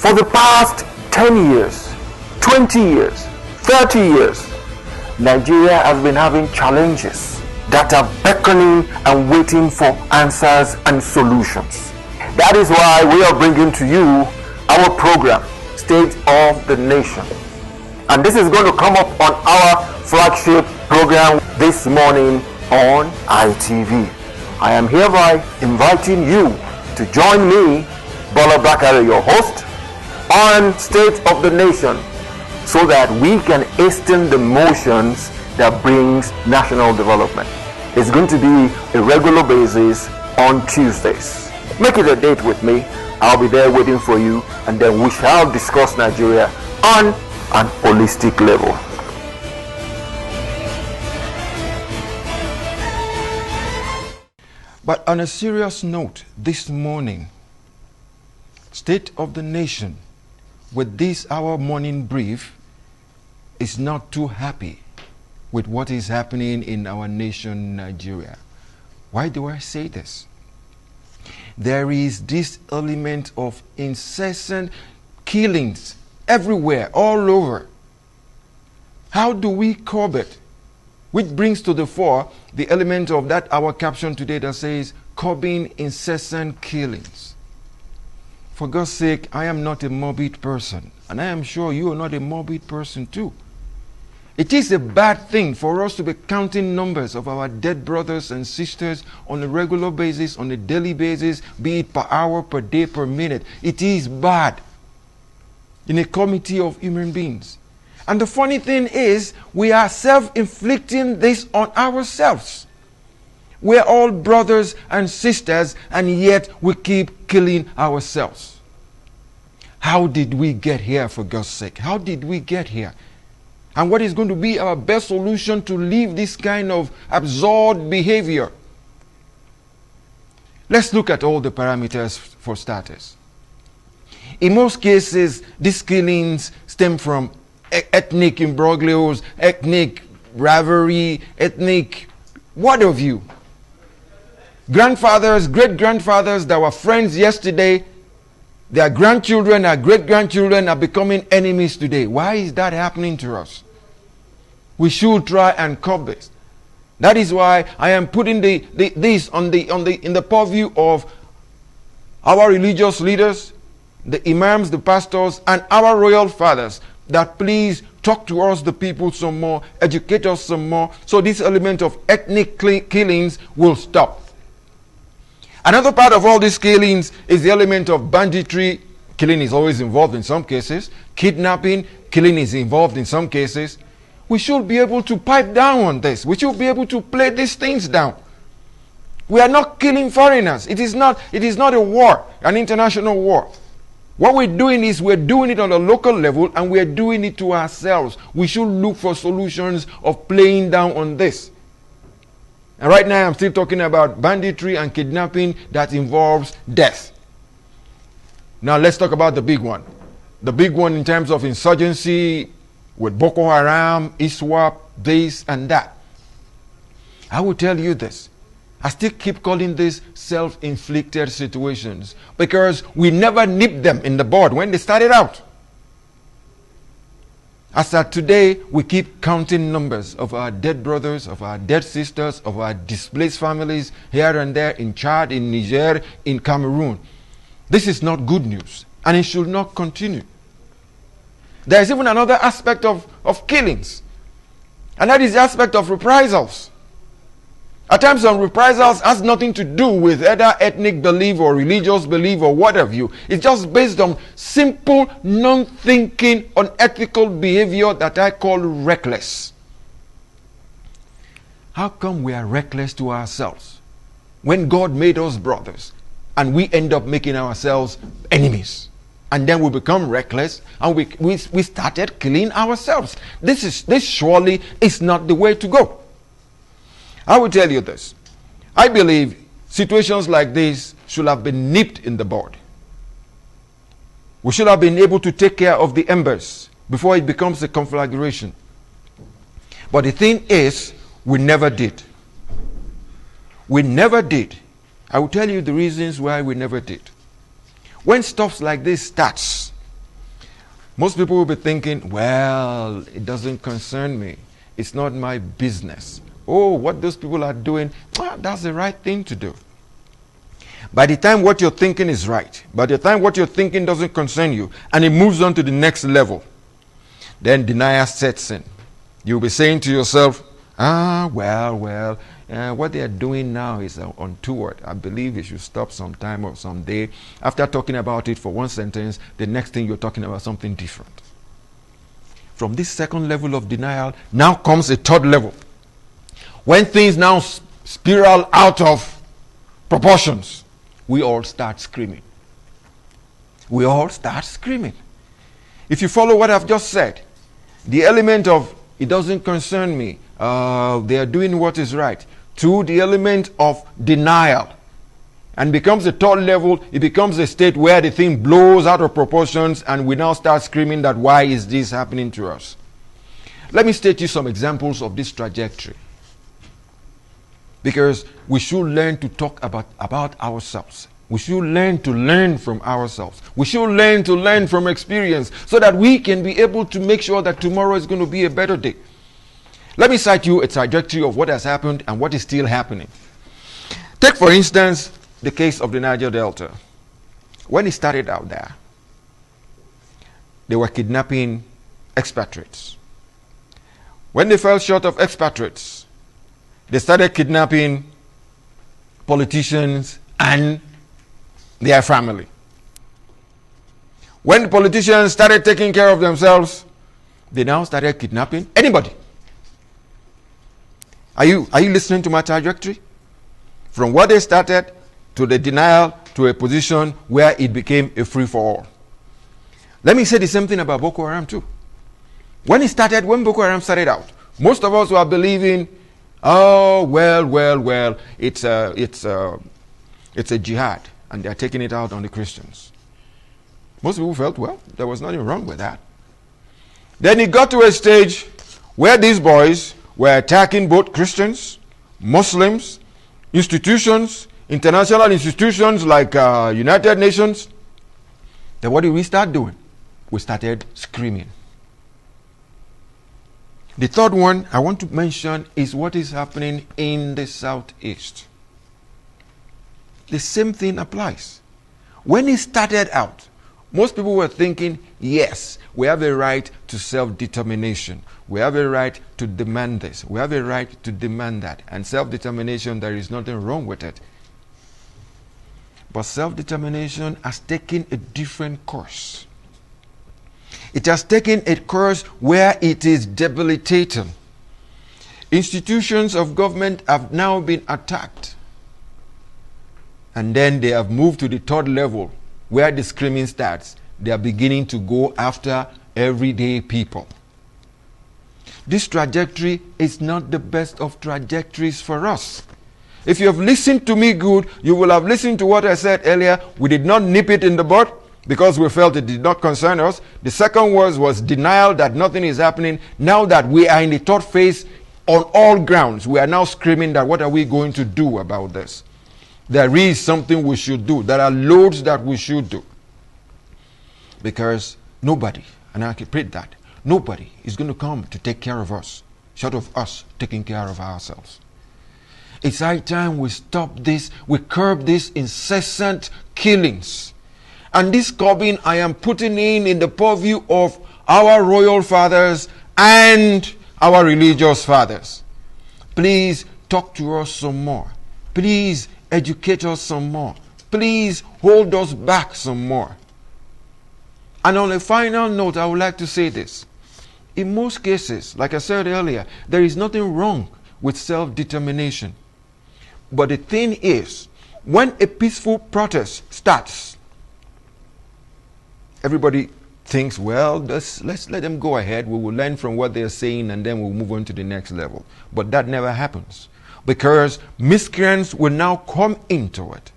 For the past 10 years, 20 years, 30 years, Nigeria has been having challenges that are beckoning and waiting for answers and solutions. That is why we are bringing to you our program, State of the Nation. And this is going to come up on our flagship program this morning on ITV. I am hereby inviting you to join me, Bola Bakare, your host, on State of the Nation, so that we can hasten the motions that brings national development. It's going to be a regular basis on Tuesdays. Make it a date with me. I'll be there waiting for you, and then we shall discuss Nigeria on an holistic level. But on a serious note, this morning, State of the Nation, with this our morning brief, is not too happy with what is happening in our nation, Nigeria. Why do I say this? There is this element of incessant killings everywhere, all over. How do we curb it? Which brings to the fore the element of that our caption today that says, curbing incessant killings. For God's sake, I am not a morbid person, and I am sure you are not a morbid person too. It is a bad thing for us to be counting numbers of our dead brothers and sisters on a regular basis, on a daily basis, be it per hour, per day, per minute. It is bad in a community of human beings. And the funny thing is, we are self-inflicting this on ourselves. We're all brothers and sisters, and yet we keep killing ourselves. How did we get here, for God's sake? How did we get here? And what is going to be our best solution to leave this kind of absurd behavior? Let's look at all the parameters for starters. In most cases, these killings stem from ethnic imbroglios, ethnic rivalry, ethnic what have you. Grandfathers, great-grandfathers that were friends yesterday, their grandchildren, their great-grandchildren are becoming enemies today. Why is that happening to us? We should try and curb this. That is why I am putting this in the purview of our religious leaders, the imams, the pastors, and our royal fathers, that please talk to us, the people, some more, educate us some more, so this element of ethnic killings will stop. Another part of all these killings is the element of banditry. Killing is always involved in some cases. Kidnapping, killing is involved in some cases. We should be able to pipe down on this. We should be able to play these things down. We are not killing foreigners. It is not a war, an international war. What we're doing is we're doing it on a local level, and we're doing it to ourselves. We should look for solutions of playing down on this. And right now I'm still talking about banditry and kidnapping that involves death. Now let's talk about the big one. The big one in terms of insurgency with Boko Haram, ISWAP, this and that. I will tell you this. I still keep calling this self-inflicted situations because we never nipped them in the bud when they started out. As at today, we keep counting numbers of our dead brothers, of our dead sisters, of our displaced families here and there in Chad, in Niger, in Cameroon. This is not good news, and it should not continue. There is even another aspect of killings, and that is the aspect of reprisals. At times, some reprisals has nothing to do with either ethnic belief or religious belief or what have you. It's just based on simple, non-thinking, unethical behavior that I call reckless. How come we are reckless to ourselves when God made us brothers and we end up making ourselves enemies? And then we become reckless and we started killing ourselves. This surely is not the way to go. I will tell you this. I believe situations like this should have been nipped in the bud. We should have been able to take care of the embers before it becomes a conflagration. But the thing is, we never did. We never did. I will tell you the reasons why we never did. When stuff like this starts, Most people will be thinking, well, it doesn't concern me. It's not my business. Oh, what those people are doing, that's the right thing to do. By the time what you're thinking is right, by the time what you're thinking doesn't concern you, and it moves on to the next level, then denial sets in. You'll be saying to yourself, what they are doing now is untoward. I believe it should stop sometime or someday. After talking about it for one sentence, the next thing you're talking about something different. From this second level of denial, now comes a third level. When things now spiral out of proportions, we all start screaming. We all start screaming. If you follow what I've just said, the element of it doesn't concern me, they are doing what is right, to the element of denial, and becomes a third level, it becomes a state where the thing blows out of proportions and we now start screaming that why is this happening to us? Let me state you some examples of this trajectory. Because we should learn to talk about ourselves. We should learn to learn from ourselves. We should learn to learn from experience so that we can be able to make sure that tomorrow is going to be a better day. Let me cite you a trajectory of what has happened and what is still happening. Take, for instance, the case of the Niger Delta. When it started out there, they were kidnapping expatriates. When they fell short of expatriates, they started kidnapping politicians and their family. When the politicians started taking care of themselves, they now started kidnapping anybody. Are you listening to my trajectory? From what they started to the denial to a position where it became a free-for-all. Let me say the same thing about Boko Haram too. When Boko Haram started out, most of us were believing, it's a jihad, and they're taking it out on the Christians. Most people felt, well, there was nothing wrong with that. Then it got to a stage where these boys were attacking both Christians, Muslims, institutions, international institutions like United Nations. Then what did we start doing? We started screaming. The third one I want to mention is what is happening in the Southeast. The same thing applies. When it started out, most people were thinking, yes, we have a right to self-determination. We have a right to demand this. We have a right to demand that. And self-determination, there is nothing wrong with it. But self-determination has taken a different course. It has taken a course where it is debilitating. Institutions of government have now been attacked. And then they have moved to the third level where the screaming starts. They are beginning to go after everyday people. This trajectory is not the best of trajectories for us. If you have listened to me good, you will have listened to what I said earlier. We did not nip it in the bud because we felt it did not concern us. The second was denial that nothing is happening. Now that we are in the third phase on all grounds, we are now screaming that what are we going to do about this? There is something we should do. There are loads that we should do. Because nobody, and I repeat that, nobody is going to come to take care of us, short of us taking care of ourselves. It's high time we stop this, we curb these incessant killings. And this curbing I am putting in the purview of our royal fathers and our religious fathers. Please talk to us some more. Please educate us some more. Please hold us back some more. And on a final note, I would like to say this. In most cases, like I said earlier, there is nothing wrong with self-determination. But the thing is, when a peaceful protest starts, everybody thinks, well, let's let them go ahead. We will learn from what they're saying and then we'll move on to the next level. But that never happens. Because miscreants will now come into it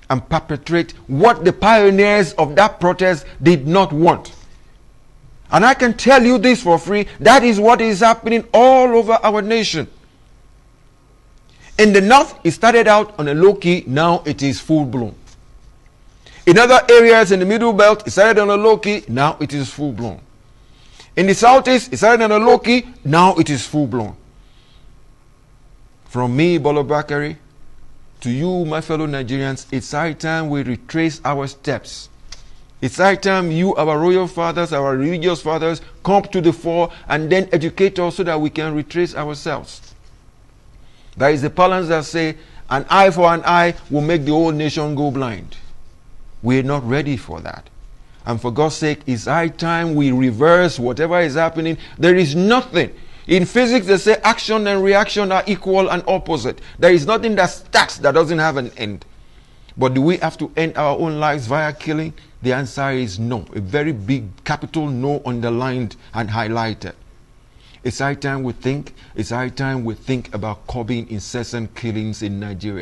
and perpetrate what the pioneers of that protest did not want. And I can tell you this for free, that is what is happening all over our nation. In the north, it started out on a low key, now it is full blown. In other areas in the middle belt, it started on a low key, now it is full blown. In the southeast, it started on a low key, now it is full blown. From me, Bola Bakare, to you, my fellow Nigerians, it's high time we retrace our steps. It's high time you, our royal fathers, our religious fathers, come to the fore and then educate us so that we can retrace ourselves. There is a balance that says an eye for an eye will make the whole nation go blind. We're not ready for that. And for God's sake, it's high time we reverse whatever is happening. There is nothing. In physics, they say action and reaction are equal and opposite. There is nothing that starts that doesn't have an end. But do we have to end our own lives via killing? The answer is no. A very big capital no underlined and highlighted. It's high time we think. It's high time we think about curbing incessant killings in Nigeria.